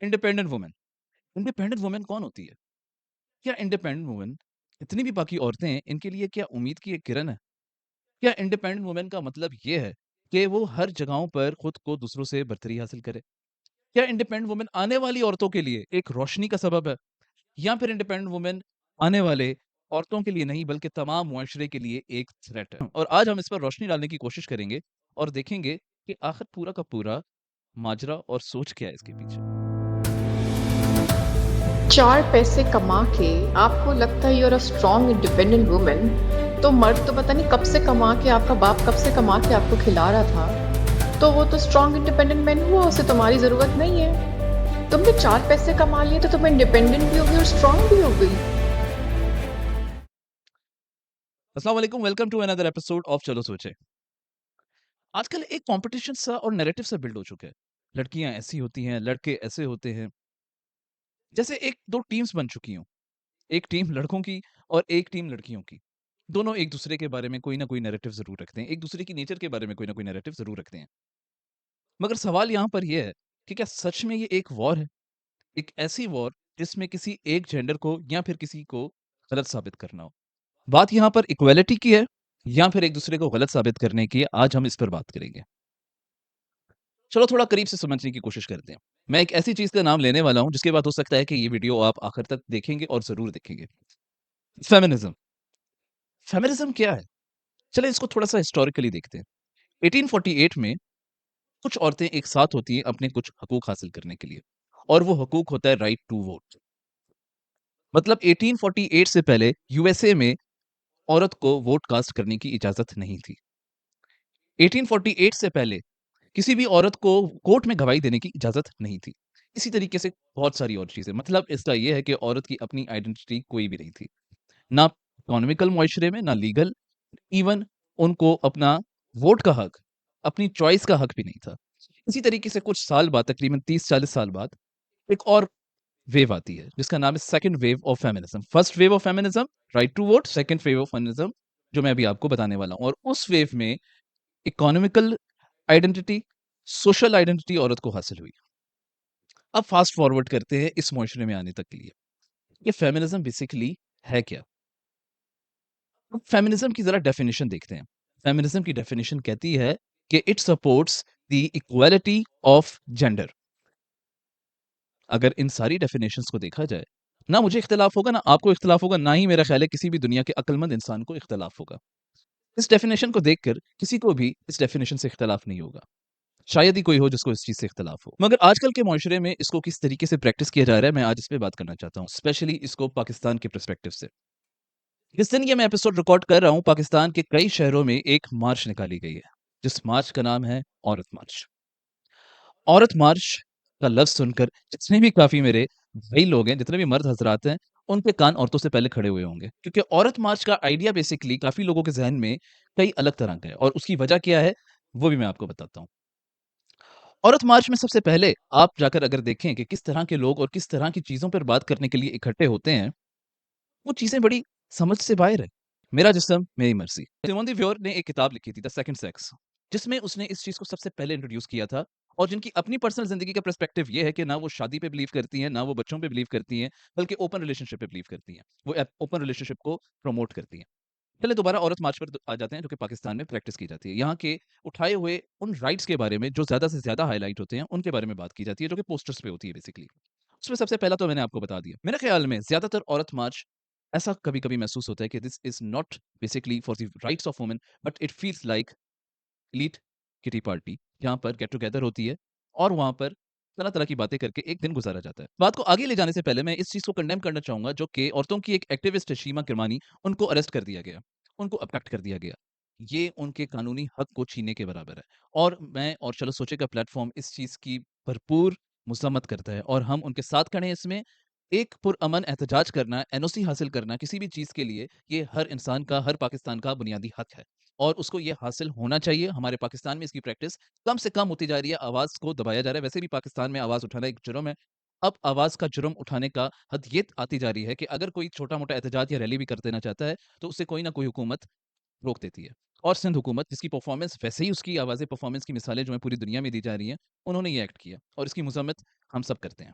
Independent woman. Independent woman कौन होती है? क्या इंडिपेंडेंट वुमन इतनी भी बाकी औरतें हैं, इनके लिए क्या उम्मीद की एक किरण है? क्या इंडिपेंडेंट वुमन का मतलब ये है कि वो हर जगहों पर खुद को दूसरों से बरतरी हासिल करे? क्या इंडिपेंडेंट वुमन आने वाली औरतों के लिए एक रोशनी का सबब है? या फिर इंडिपेंडेंट वुमन आने वाले औरतों के लिए नहीं बल्कि तमाम मुआशरे के लिए एक थ्रेट है? और आज हम इस पर रोशनी डालने की कोशिश करेंगे और देखेंगे कि आखिर पूरा का पूरा माजरा और सोच क्या है इसके पीछे। 4 पैसे कमा के आपको लगता है you are a strong independent woman, तो मर्द तो पता नहीं कब से कमा के आपका बाप कब से कमा के आपको खिला रहा था। तो वो तो स्ट्रॉन्ग इंडिपेंडेंट मैन हुआ, उसे तुम्हारी ज़रूरत नहीं है। तुमने 4 पैसे कमा लिए तो तुम इंडिपेंडेंट भी हो गई और स्ट्रॉन्ग भी हो गई। अस्सलाम वालेकुम, welcome to another episode of Chalo Soche. आजकल एक कंपटीशन सा और नैरेटिव सा बिल्ड हो चुका है। लड़कियां ऐसी होती हैं, लड़के ऐसे होते हैं। जैसे एक दो टीम्स बन चुकी हों। एक टीम लड़कों की और एक टीम लड़कियों की। दोनों एक दूसरे के बारे में कोई ना कोई नैरेटिव जरूर रखते हैं, एक दूसरे की नेचर के बारे में कोई ना कोई नैरेटिव जरूर रखते हैं। मगर सवाल यहाँ पर यह है कि क्या सच में ये एक वॉर है? एक ऐसी वॉर जिसमें किसी एक जेंडर को या फिर किसी को गलत साबित करना हो। बात यहाँ पर इक्वालिटी की है या फिर एक दूसरे को गलत साबित करने की है? आज हम इस पर बात करेंगे। चलो थोड़ा करीब से समझने की कोशिश करते हैं। मैं एक ऐसी चीज का नाम लेने वाला हूं जिसके बाद हो सकता है कि ये वीडियो आप आखिर तक देखेंगे और जरूर देखेंगे। फेमिनिज्म। फेमिनिज्म क्या है? चलिए इसको थोड़ा सा हिस्टोरिकली देखते हैं। 1848 में कुछ औरतें एक साथ होती हैं अपने कुछ हकूक हासिल करने के लिए, और वो हकूक होता है राइट टू वोट। मतलब 1848 से पहले यूएसए में औरत को वोट कास्ट करने की इजाजत नहीं थी। 1848 से पहले किसी भी औरत को कोर्ट में गवाही देने की इजाजत नहीं थी। इसी तरीके से बहुत सारी और चीजें, मतलब इसका यह है कि औरत की अपनी आइडेंटिटी कोई भी नहीं थी, ना इकोनॉमिकल मुआशरे में, ना लीगल। इवन उनको अपना वोट का हक, अपनी चॉइस का हक भी नहीं था। इसी तरीके से कुछ साल बाद, तकरीबन 30-40 साल बाद, एक और वेव आती है जिसका नाम है second wave of feminism. First wave of feminism right to vote, second wave of feminism जो मैं अभी आपको बताने वाला हूं। और उस वेव में इकोनॉमिकल आइडेंटिटी, सोशल आइडेंटिटी औरत को हासिल हुई। अब फास्ट फॉरवर्ड करते हैं इस मुआशरे में आने तक के लिए। ये फेमिनिज्म बेसिकली है क्या? अब फेमिनिज्म की जरा डेफिनेशन देखते हैं। फेमिनिज्म की डेफिनेशन कहती है कि it supports the equality of gender. अगर इन सारी डेफिनेशंस को देखा जाए, ना मुझे इख्तिलाफ होगा, ना आपको इख्तिलाफ होगा, ना ही मेरा ख्याल है किसी भी दुनिया के अक्लमंद इंसान को इख्तिलाफ होगा। इस डेफिनेशन को देखकर किसी को भी इस डेफिनेशन से इख्तिलाफ नहीं होगा। शायद ही कोई हो जिसको इस चीज़ से इख्तिलाफ हो। मगर आजकल के मुआशरे में इसको किस तरीके से प्रैक्टिस किया जा रहा है, मैं आज इस पे बात करना चाहता हूँ, स्पेशली इसको पाकिस्तान के पर्सपेक्टिव से। जिस दिन ये मैं एपिसोड रिकॉर्ड कर रहा हूँ, पाकिस्तान के कई शहरों में एक मार्च निकाली गई है, जिस मार्च का नाम है औरत मार्च। औरत मार्च का लफ्ज़ सुनकर जितने भी काफ़ी मेरे भाई लोग हैं, जितने भी मर्द हज़रात हैं, उनके कान औरतों से पहले खड़े हुए होंगे। क्योंकि औरत मार्च का आइडिया बेसिकली काफ़ी लोगों के ज़हन में कई अलग तरह का है, और उसकी वजह क्या है, वो भी मैं आपको बताता हूँ। औरत मार्च में सबसे पहले आप जाकर अगर देखें कि किस तरह के लोग और किस तरह की चीज़ों पर बात करने के लिए इकट्ठे होते हैं, वो चीज़ें बड़ी समझ से बाहर है। मेरा जिस्म मेरी मर्ज़ी। सिमोन दी व्योर ने एक किताब लिखी थी, द सेकंड सेक्स, जिसमें उसने इस चीज़ को सबसे पहले इंट्रोड्यूस किया था। और जिनकी अपनी पर्सनल ज़िंदगी का पर्सपेक्टिव ये है कि ना वो शादी पे बिलीव करती हैं, ना वो बच्चों पे बिलीव करती हैं, बल्कि ओपन रिलेशनशिप पे बिलीव करती हैं। वो ओपन रिलेशनशिप को प्रमोट करती हैं। चलिए दोबारा औरत मार्च पर आ जाते हैं, जो कि पाकिस्तान में प्रैक्टिस की जाती है। यहाँ के उठाए हुए उन राइट्स के बारे में जो ज़्यादा से ज़्यादा हाइलाइट होते हैं, उनके बारे में बात की जाती है, जो कि पोस्टर्स पे होती है बेसिकली। उसमें सबसे पहला तो मैंने आपको बता दिया। मेरे ख्याल में ज़्यादातर औरत मार्च ऐसा कभी-कभी महसूस होता है कि this is not basically for the rights of women, but it feels like elite kitty party, जहाँ पर गेट टुगेदर होती है और वहाँ पर तरह-तरह की बातें करके एक दिन गुज़ारा जाता है। बात को आगे ले जाने से पहले मैं इस चीज़ को कंडेम करना चाहूँगा, जो कि औरतों की एक एक्टिविस्ट है शीमा किरमानी, उनको अरेस्ट कर दिया गया, उनको अबडक्ट कर दिया गया। ये उनके कानूनी हक को छीनने के बराबर है। और मैं और चलो सोचे का प्लेटफ़ॉर्म इस चीज़ की भरपूर मज़म्मत करता है, और हम उनके साथ खड़े हैं इसमें। एक पुरअमन एहतजाज करना, एनओसी हासिल करना किसी भी चीज़ के लिए, ये हर इंसान का, हर पाकिस्तान का बुनियादी हक है। और उसको ये हासिल होना चाहिए। हमारे पाकिस्तान में इसकी प्रैक्टिस कम से कम होती जा रही है, आवाज़ को दबाया जा रहा है। वैसे भी पाकिस्तान में आवाज़ उठाना एक जुर्म है। अब आवाज़ का जुर्म उठाने का हद ये आती जा रही है कि अगर कोई छोटा-मोटा एहतजाज या रैली भी कर देना चाहता है, तो उसे कोई ना कोई हुकूमत रोक देती है। और सिंध हुकूमत जिसकी परफ़ॉर्मेंस वैसे ही उसकी आवाज़ परफ़ॉर्मेंस की मिसालें जो हैं पूरी दुनिया में दी जा रही हैं, उन्होंने ये एक्ट किया और इसकी मज़म्मत हम सब करते हैं।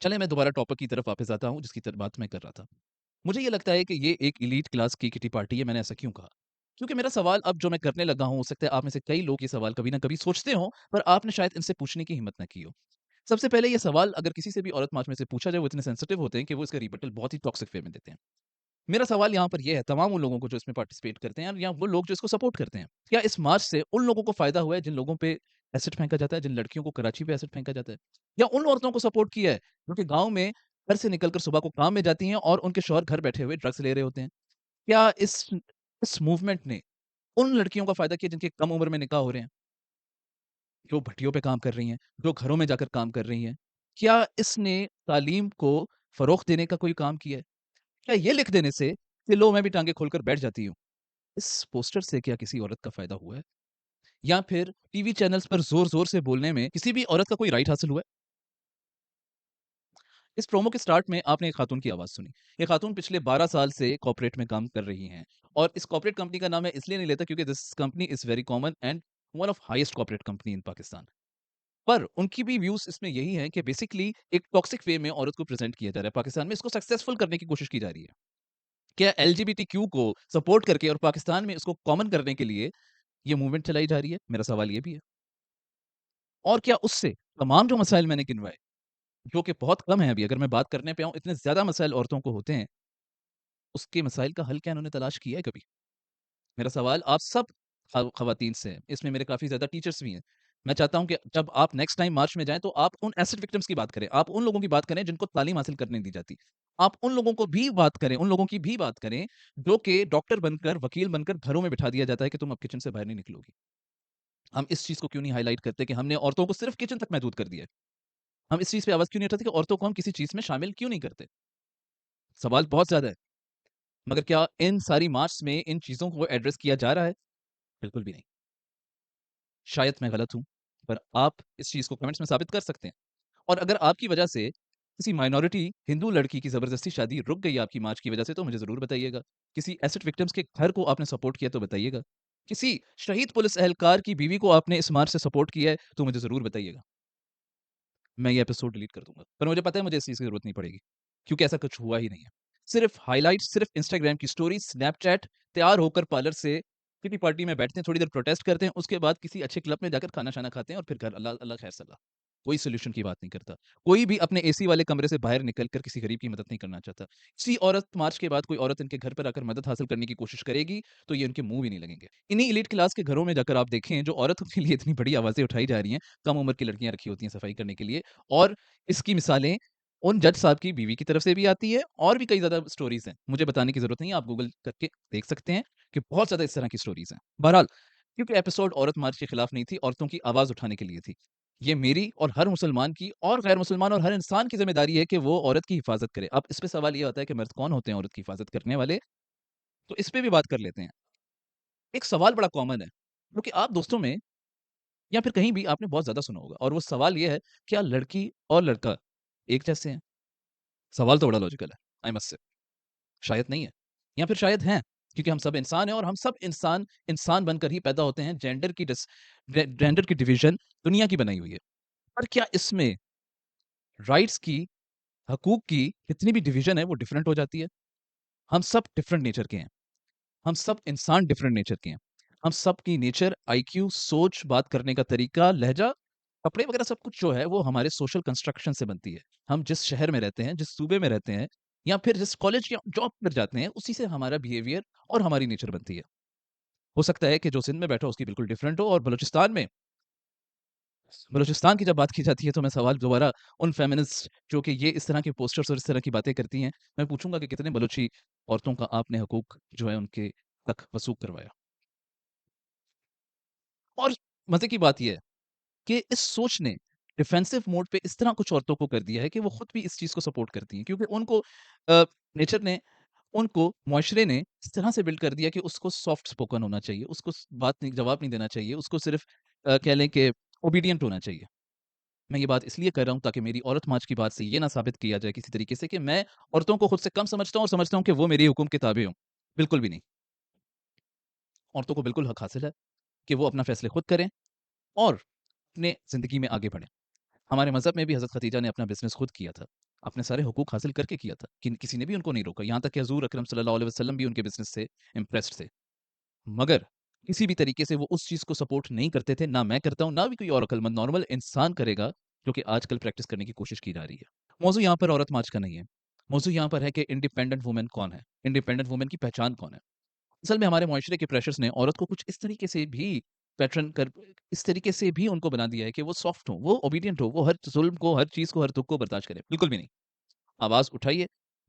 चलें मैं दोबारा टॉपिक की तरफ वापस आता हूँ जिसकी बात मैं कर रहा था। मुझे ये लगता है कि ये एक एलीट क्लास की किटी पार्टी है, मैंने ऐसा क्यों कहा? क्योंकि मेरा सवाल अब जो मैं करने लगा हूँ, हो सकता है आप में से कई लोग ये सवाल कभी ना कभी सोचते हों, पर आपने शायद इनसे पूछने की हिम्मत ना की हो। सबसे पहले ये सवाल अगर किसी से भी औरत मार्च में से पूछा जाए, वो इतने सेंसिटिव होते हैं कि वो इसका रिबटल बहुत ही टॉक्सिक वे में देते हैं। मेरा सवाल यहाँ पर ये है तमाम उन लोगों को जो इसमें पार्टिसिपेट करते हैं या वो लोग जो इसको सपोर्ट करते हैं, क्या इस मार्च से उन लोगों को फ़ायदा हुआ है जिन लोगों पे एसिड फेंका जाता है, जिन लड़कियों को कराची पे एसिड फेंका जाता है? या उन औरतों को सपोर्ट किया है, जो कि गाँव में घर से निकलकर सुबह को काम में जाती हैं और उनके शौहर घर बैठे हुए ड्रग्स ले रहे होते हैं? क्या इस मूवमेंट ने उन लड़कियों का फ़ायदा किया जिनके कम उम्र में निकाह हो रहे हैं, जो भट्टियों पे काम कर रही हैं, जो घरों में जाकर काम कर रही हैं? क्या इसने तालीम को फ़रोग़ देने का कोई काम किया है? क्या ये लिख देने से कि लो मैं भी टाँगे खोलकर बैठ जाती हूँ, इस पोस्टर से क्या किसी औरत का फ़ायदा हुआ है? या फिर टीवी चैनल्स पर ज़ोर-ज़ोर से बोलने में किसी भी औरत का कोई राइट हासिल हुआ है? इस प्रोमो के स्टार्ट में आपने एक खातून की आवाज़ सुनी। ये खातून पिछले 12 साल से कॉर्पोरेट में काम कर रही हैं और इस कॉर्पोरेट कंपनी का नाम मैं इसलिए नहीं लेता क्योंकि this company is very common and one of highest corporate company इन पाकिस्तान। पर उनकी भी व्यूज़ इसमें यही है कि बेसिकली एक टॉक्सिक वे में औरत को प्रेज़ेंट किया जा रहा है पाकिस्तान में, इसको सक्सेसफुल करने की कोशिश की जा रही है। क्या एलजीबीटीक्यू को सपोर्ट करके और पाकिस्तान में इसको कॉमन करने के लिए ये मूवमेंट चलाई जा रही है? मेरा सवाल ये भी है। और क्या उससे तमाम जो मसाइल मैंने गिनवाए, जो कि बहुत कम हैं अभी अगर मैं बात करने पे आऊँ, इतने ज़्यादा मसाइल औरतों को होते हैं, उसके मसाइल का हल क्या इन्होंने तलाश किया है कभी? मेरा सवाल आप सब खवातीन से है, इसमें मेरे काफ़ी ज़्यादा टीचर्स भी हैं। मैं चाहता हूँ कि जब आप नेक्स्ट टाइम मार्च में जाएँ, तो आप उन एसिड विक्टिम्स की बात करें, आप उन लोगों की बात करें जिनको तालीम हासिल करने नहीं दी जाती। आप उन लोगों को भी बात करें उन लोगों की भी बात करें, जो कि डॉक्टर बनकर, वकील बनकर घरों में बिठा दिया जाता है कि तुम अब किचन से बाहर नहीं निकलोगी। हम इस चीज़ को क्यों नहीं हाइलाइट करते कि हमने औरतों को सिर्फ़ किचन तक महदूद कर दिया है? हम इस चीज़ पे आवाज़ क्यों नहीं उठाते कि औरतों को हम किसी चीज़ में शामिल क्यों नहीं करते? सवाल बहुत ज़्यादा है, मगर क्या इन सारी मार्च में इन चीज़ों को एड्रेस किया जा रहा है? बिल्कुल भी नहीं। शायद मैं गलत हूँ, पर आप इस चीज़ को कमेंट्स में साबित कर सकते हैं। और अगर आपकी वजह से किसी माइनॉरिटी हिंदू लड़की की ज़बरदस्ती शादी रुक गई आपकी मार्च की वजह से तो मुझे ज़रूर बताइएगा। किसी एसिड विक्टिम्स के घर को आपने सपोर्ट किया तो बताइएगा। किसी शहीद पुलिस एहलकार की बीवी को आपने इस मार्च से सपोर्ट किया है तो मुझे ज़रूर बताइएगा। मैं ये एपिसोड डिलीट कर दूँगा। पर मुझे पता है मुझे इस चीज़ की ज़रूरत नहीं पड़ेगी, क्योंकि ऐसा कुछ हुआ ही नहीं है। सिर्फ़ हाइलाइट्स, सिर्फ़ इंस्टाग्राम की स्टोरीज़, स्नैपचैट, तैयार होकर पार्लर से किटी पार्टी में बैठते हैं, थोड़ी देर प्रोटेस्ट करते हैं, उसके बाद किसी अच्छे क्लब में जाकर खाना-शाना खाते हैं और फिर घर अल्लाह अल्लाह खैर सल्ला। कोई सॉल्यूशन की बात नहीं करता। कोई भी अपने एसी वाले कमरे से बाहर निकल कर किसी गरीब की मदद नहीं करना चाहता। किसी औरत मार्च के बाद कोई औरत इनके घर पर आकर मदद हासिल करने की कोशिश करेगी, तो ये इनके मुँह भी नहीं लगेंगे। इन्हीं एलीट क्लास के घरों में जाकर आप देखें, जो औरतों के लिए इतनी बड़ी आवाज़ें उठाई जा रही हैं, कम उम्र की लड़कियाँ रखी होती हैं सफाई करने के लिए और इसकी मिसालें उन जज साहब की बीवी की तरफ से भी आती है और भी कई ज़्यादा स्टोरीज़ हैं। मुझे बताने की ज़रूरत नहीं है, आप गूगल करके देख सकते हैं कि बहुत ज़्यादा इस तरह की स्टोरीज़ हैं। बहरहाल, क्योंकि एपिसोड औरत मार्च के खिलाफ नहीं थी, औरतों की आवाज़ उठाने के लिए थी। ये मेरी और हर मुसलमान की और गैर मुसलमान और हर इंसान की ज़िम्मेदारी है कि वो औरत की हिफाज़त करे। अब इस पे सवाल ये आता है कि मर्द कौन होते हैं औरत की हिफाज़त करने वाले? तो इस पे भी बात कर लेते हैं। एक सवाल बड़ा कॉमन है, जो कि आप दोस्तों में या फिर कहीं भी आपने बहुत ज़्यादा सुना होगा और वो सवाल ये है, क्या लड़की और लड़का एक जैसे हैं? सवाल तो बड़ा लॉजिकल है, आई मस्ट से। शायद नहीं है या फिर शायद हैं, क्योंकि हम सब इंसान हैं और हम सब इंसान, इंसान बनकर ही पैदा होते हैं। जेंडर की डिवीज़न दुनिया की बनाई हुई है। पर क्या इसमें राइट्स की, हकूक की जितनी भी डिवीज़न है वो डिफरेंट हो जाती है? हम सब डिफरेंट नेचर के हैं। हम सब इंसान डिफरेंट नेचर के हैं। हम सब की नेचर, आईक्यू, सोच, बात करने का तरीका, लहज़ा, कपड़े वगैरह सब कुछ जो है वो हमारे सोशल कंस्ट्रक्शन से बनती है। हम जिस शहर में रहते हैं, जिस सूबे में रहते हैं या फिर जिस कॉलेज या जॉब पर जाते हैं, उसी से हमारा बिहेवियर और हमारी नेचर बनती है। हो सकता है कि जो सिंध में बैठा हो उसकी बिल्कुल डिफरेंट हो और बलूचिस्तान की जब बात की जाती है तो मैं सवाल दोबारा उन फेमिनिस्ट जो कि ये इस तरह के पोस्टर्स और इस तरह की बातें करती हैं, मैं पूछूँगा कि कितने बलूची औरतों का आपने हकूक जो है उनके तक वसूख करवाया? और मज़े की बात ये है कि इस सोच ने डिफेंसिव मोड पे इस तरह कुछ औरतों को कर दिया है कि वो खुद भी इस चीज़ को सपोर्ट करती हैं क्योंकि उनको नेचर ने, उनको मुआशरे ने इस तरह से बिल्ड कर दिया कि उसको सॉफ्ट स्पोकन होना चाहिए, उसको बात नहीं, जवाब नहीं देना चाहिए, उसको सिर्फ़ कह लें कि ओबीडिएंट होना चाहिए। मैं ये बात इसलिए कर रहा हूँ ताकि मेरी औरत माच की बात से ये ना साबित किया जाए किसी तरीके से कि मैं औरतों को खुद से कम समझता हूँ और समझता हूँ कि वो मेरे हुक्म के ताबे हों। बिल्कुल भी नहीं। औरतों को बिल्कुल हक हासिल है कि वो अपना फैसले खुद करें और अपने ज़िंदगी में आगे बढ़ें। हमारे मज़हब में भी हज़रत खदीजा ने अपना बिज़नेस खुद किया था। अपने सारे हुकूक हासिल करके किया था। किसी ने भी उनको नहीं रोका। यहाँ तक कि हज़ूर अकरम सल्लल्लाहु अलैहि वसल्लम भी उनके बिज़नेस से इम्प्रेस्ड थे। मगर किसी भी तरीके से वो उस चीज़ को सपोर्ट नहीं करते थे, ना मैं करता हूँ, ना भी कोई और अक्लमंद नॉर्मल इंसान करेगा, जो कि आजकल प्रैक्टिस करने की कोशिश की जा रही है। मौज़ूद यहाँ पर औरत-मार्च का नहीं है। मौज़ूद यहाँ पर है कि इंडिपेंडेंट वुमन कौन है? इंडिपेंडेंट वुमन की पहचान कौन है? असल में हमारे मुआशरे के प्रेशर्स ने औरत को कुछ इस तरीके से भी पैटर्न कर इस तरीके से भी उनको बना दिया है कि वो सॉफ्ट हो, वो ओबीडिएंट हो, वो हर ज़ुल्म को, हर चीज़ को, हर दुःख को बर्दाश्त करे। बिल्कुल भी नहीं। आवाज़ उठाइए,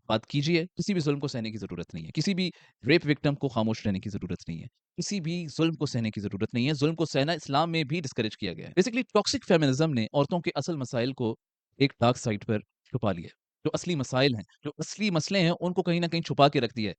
बात कीजिए, किसी भी ज़ुल्म को सहने की ज़रूरत नहीं है। किसी भी रेप विक्टिम को खामोश रहने की ज़रूरत नहीं है। किसी भी ज़ुल्म को सहने की ज़रूरत नहीं है। ज़ुल्म को सहना इस्लाम में भी डिस्करेज किया गया है। बेसिकली टॉक्सिक फेमिनिज़्म ने औरतों के असल मसाइल को एक डार्क साइड पर छुपा लिया है। जो असली मसाइल हैं, जो असली मसले हैं, उनको कहीं न कहीं छुपा के रख दिया है।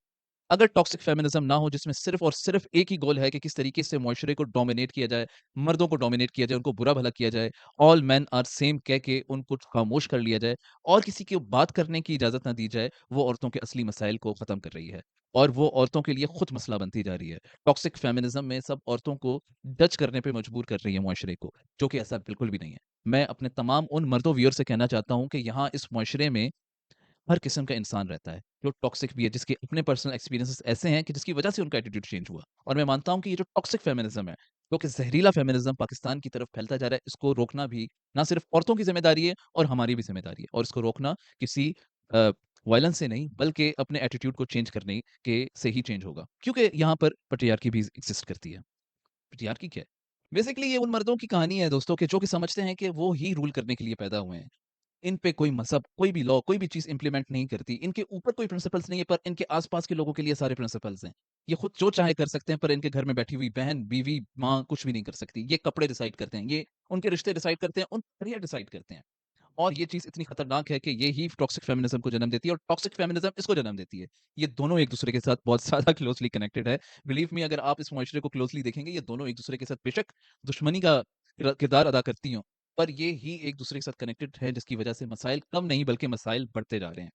अगर टॉक्सिक फेमिनिज़्म ना हो जिसमें सिर्फ़ और सिर्फ़ एक ही गोल है कि किस तरीके से मुआशरे को डोमिनेट किया जाए, मर्दों को डोमिनेट किया जाए, उनको बुरा-भला किया जाए, ऑल मेन आर सेम कह के उनको खामोश कर लिया जाए और किसी की बात करने की इजाज़त ना दी जाए, वो औरतों के असली मसाइल को ख़त्म कर रही है और वो औरतों के लिए खुद मसला बनती जा रही है। टॉक्सिक फेमिनिज़्म में सब औरतों को जज करने पे मजबूर कर रही है मुआशरे को, जो कि ऐसा बिल्कुल भी नहीं है। मैं अपने तमाम उन मर्दों व्यूअर से कहना चाहता हूँ कि यहाँ इस मुआशरे में हर किस्म का इंसान रहता है, जो टॉक्सिक भी है, जिसके अपने पर्सनल एक्सपीरियंसेस ऐसे हैं कि जिसकी वजह से उनका एटीट्यूड चेंज हुआ। और मैं मानता हूँ कि ये जो टॉक्सिक फेमिनिज़्म है, जो कि ज़हरीला फेमिनिज़्म पाकिस्तान की तरफ फैलता जा रहा है, इसको रोकना भी ना सिर्फ़ औरतों की ज़िम्मेदारी है और हमारी भी ज़िम्मेदारी है। और इसको रोकना किसी वायलेंस से नहीं, बल्कि अपने एटीट्यूड को चेंज करने के से ही चेंज होगा। क्योंकि यहाँ पर पैट्रियार्की भी एक्सिस्ट करती है। पैट्रियार्की क्या है? बेसिकली ये उन मर्दों की कहानी है दोस्तों कि जो कि समझते हैं कि वो ही रूल करने के लिए पैदा हुए हैं। इन पे कोई मज़हब, कोई भी लॉ, कोई भी चीज़ इम्प्लीमेंट नहीं करती। इनके ऊपर कोई प्रिंसिपल्स नहीं है, पर इनके आस-पास के लोगों के लिए सारे प्रिंसिपल्स हैं। ये खुद जो चाहे कर सकते हैं, पर इनके घर में बैठी हुई बहन, बीवी, माँ कुछ भी नहीं कर सकती। ये कपड़े डिसाइड करते हैं, ये उनके रिश्ते डिसाइड करते हैं, उन करियर डिसाइड करते हैं। और ये चीज़ इतनी खतरनाक है कि ये ही टॉक्सिक फेमिनिज़्म को जन्म देती है और टॉक्सिक फेमिनिज़्म इसको जन्म देती है। ये दोनों एक-दूसरे के साथ बहुत ज़्यादा क्लोज़ली कनेक्टेड है। बिलीव मी, अगर आप इस मुआशरे को क्लोज़ली देखेंगे, ये दोनों एक-दूसरे के साथ बेशक दुश्मनी का किरदार अदा करती हों, पर ये ही एक-दूसरे के साथ कनेक्टेड है, जिसकी वजह से मसाइल कम नहीं बल्कि मसाइल बढ़ते जा रहे हैं।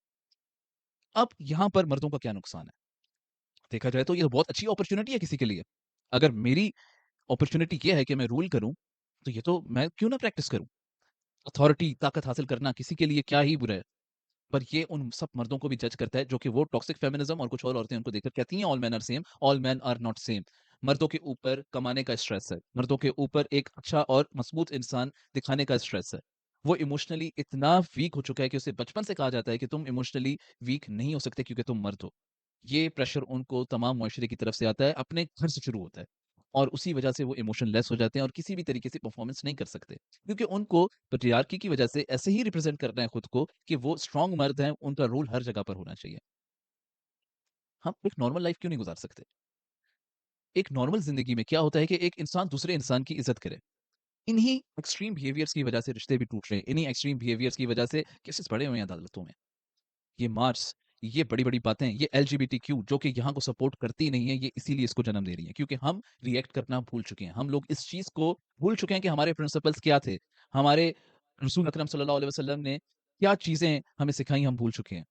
अब यहाँ पर मर्दों का क्या नुकसान है? देखा जाए तो ये बहुत अच्छी अपॉर्च्युनिटी है किसी के लिए। अगर मेरी अपॉर्च्युनिटी ये है कि मैं रूल करूँ, तो ये तो मैं क्यों ना प्रैक्टिस करूँ? अथॉरिटी, ताकत हासिल करना किसी के लिए क्या ही बुरा है? पर ये उन सब मर्दों को भी जज करता है जो कि वो टॉक्सिक फेमिनिज्म और कुछ और औरतें उनको देखकर कहती हैं all men are same, all men are not same. मर्दों के ऊपर कमाने का स्ट्रेस है, मर्दों के ऊपर एक अच्छा और मजबूत इंसान दिखाने का स्ट्रेस है। वो इमोशनली इतना वीक हो चुका है कि उसे बचपन से कहा जाता है कि तुम इमोशनली वीक नहीं हो सकते क्योंकि तुम मर्द हो। ये प्रेशर उनको तमाम मुआशरे की तरफ से आता है, अपने घर से शुरू होता है और उसी वजह से वो इमोशनलेस हो जाते हैं और किसी भी तरीके से परफॉर्मेंस नहीं कर सकते क्योंकि उनको पैट्रियार्की की वजह से ऐसे ही रिप्रेजेंट करना है खुद को कि वो स्ट्रॉन्ग मर्द हैं, उनका रोल हर जगह पर होना चाहिए। हम एक नॉर्मल लाइफ क्यों नहीं गुजार सकते? एक नॉर्मल ज़िंदगी में क्या होता है कि एक इंसान दूसरे इंसान की इज़्ज़त करे। इन्हीं एक्सट्रीम बिहेवियर्स की वजह से रिश्ते भी टूट रहे हैं। इन्हीं एक्सट्रीम बिहेवियर्स की वजह से केसेस बढ़े हुए हैं अदालतों में। ये मार्च, ये बड़ी-बड़ी बातें, ये एलजीबीटीक्यू जो कि यहाँ को सपोर्ट करती नहीं है, ये इसीलिए इसको जन्म दे रही है क्योंकि हम रिएक्ट करना भूल चुके हैं। हम लोग इस चीज़ को भूल चुके हैं कि हमारे प्रिंसिपल्स क्या थे? हमारे रसूल अकरम सल्लल्लाहु अलैहि वसल्लम ने क्या चीज़ें हमें सिखाई, हम भूल चुके हैं।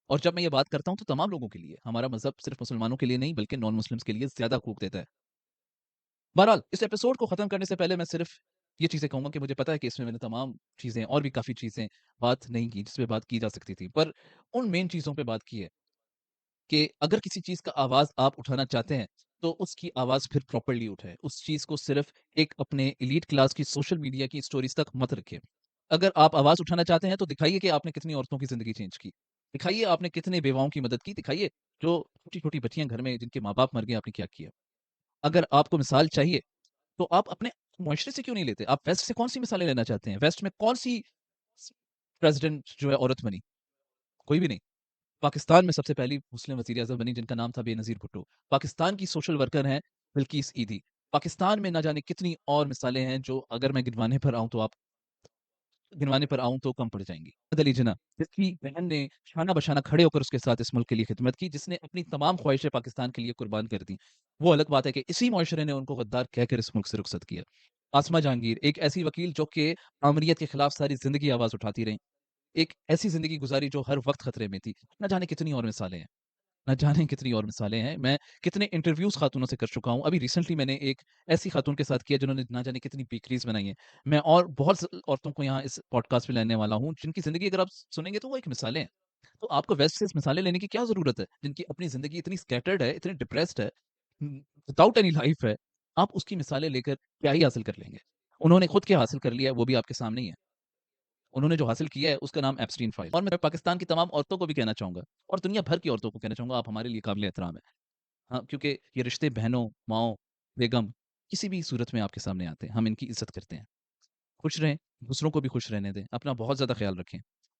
और जब मैं ये बात करता हूँ तो तमाम लोगों के लिए, हमारा मज़हब सिर्फ़ मुसलमानों के लिए नहीं बल्कि नॉन मुस्लिम्स के लिए ज़्यादा हकूक़ देता है। बहरहाल इस एपिसोड को ख़त्म करने से पहले मैं सिर्फ़ ये चीज़ें कहूँगा कि मुझे पता है कि इसमें मैंने तमाम चीज़ें और भी काफ़ी चीज़ें बात नहीं की, जिस पे बात की जा सकती थी। पर उन मेन चीज़ों पे बात की है कि अगर किसी चीज़ का आवाज़ आप उठाना चाहते हैं, तो उसकी आवाज़ फिर प्रॉपर्ली उठाएँ। उस चीज़ को सिर्फ़ एक अपने एलीट क्लास की सोशल मीडिया की स्टोरीज़ तक मत रखें। अगर आप आवाज़ उठाना चाहते हैं, तो दिखाइए कि आपने कितनी औरतों की ज़िंदगी चेंज की। दिखाइए आपने कितने बेवाओं की मदद की, दिखाइए जो छोटी-छोटी बच्चियाँ घर में जिनके माँ-बाप मर गए, आपने क्या किया। अगर आपको मिसाल चाहिए, तो आप अपने मुआशरे से क्यों नहीं लेते? आप वेस्ट से कौन-सी मिसालें लेना चाहते हैं? वेस्ट में कौन-सी स प्रेज़िडेंट जो है औरत बनी? कोई भी नहीं। पाकिस्तान में सबसे पहली मुस्लिम वज़ीर-ए-आज़म बनी जिनका नाम था बेनज़ीर भुट्टो। पाकिस्तान की सोशल वर्कर हैं बिल्किस ईदी। पाकिस्तान में ना जाने कितनी और मिसालें हैं जो अगर मैं गिनवाने पर आऊँ तो कम पड़ जाएँगी। मोहम्मद अली जिन्ना, जिसकी बहन ने शाना-बशाना खड़े होकर उसके साथ इस मुल्क के लिए खिदमत की, जिसने अपनी तमाम ख्वाहिशें पाकिस्तान के लिए कुर्बान कर दी। वो अलग बात है कि इसी मुआशरे ने उनको गद्दार कहकर इस मुल्क से रुखसत किया। आसमा जहांगीर, एक ऐसी वकील जो कि आमरीयत के खिलाफ सारी ज़िंदगी आवाज़ उठाती रहीं। एक ऐसी ज़िंदगी गुज़ारी जो हर वक़्त खतरे में थी। ना जाने कितनी और मिसालें हैं। ना जाने कितनी और मिसालें हैं। मैं कितने इंटरव्यूज़ ख़ातूनों से कर चुका हूँ। अभी रिसेंटली मैंने एक ऐसी ख़ातून के साथ किया जिन्होंने ना जाने कितनी बेकरीज़ बनाई हैं। मैं और बहुत स औरतों को यहाँ इस पॉडकास्ट पे लाने वाला हूँ, जिनकी ज़िंदगी अगर आप सुनेंगे तो वो एक मिसालें हैं। तो आपको वेस्ट से मिसालें लेने की क्या ज़रूरत है? जिनकी अपनी ज़िंदगी इतनी स्कैटर्ड है, इतनी डिप्रेस्ड है, विदाउट एनी लाइफ़ है, आप उसकी मिसालें लेकर क्या ही हासिल कर लेंगे? उन्होंने खुद क्या हासिल कर लिया है, वो भी आपके सामने ही है। उन्होंने जो हासिल किया है, उसका नाम एप्स्टीन फाइल और मैं पाकिस्तान की तमाम औरतों को भी कहना चाहूँगा और दुनिया भर की औरतों को कहना चाहूँगा, आप हमारे लिए काबिल एहतराम हैं। हाँ, क्योंकि ये रिश्ते बहनों, माँओं, बेगम किसी भी सूरत में आपके सामने आते हैं। हम इनकी इज़्ज़त करते हैं। खुश रहें, दूसरों को भी खुश रहने दें। अपना बहुत ज़्यादा ख़्याल रखें।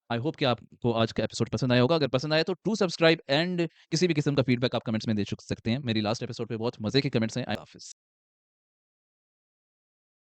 आई होप कि आपको आज का एपिसोड पसंद आया होगा। अगर पसंद आया तो डू सब्सक्राइब एंड किसी भी किस्म का फीडबैक आप कमेंट्स में दे सकते हैं। मेरी लास्ट एपिसोड पे बहुत मज़े के कमेंट्स हैं। हाफ़िज़।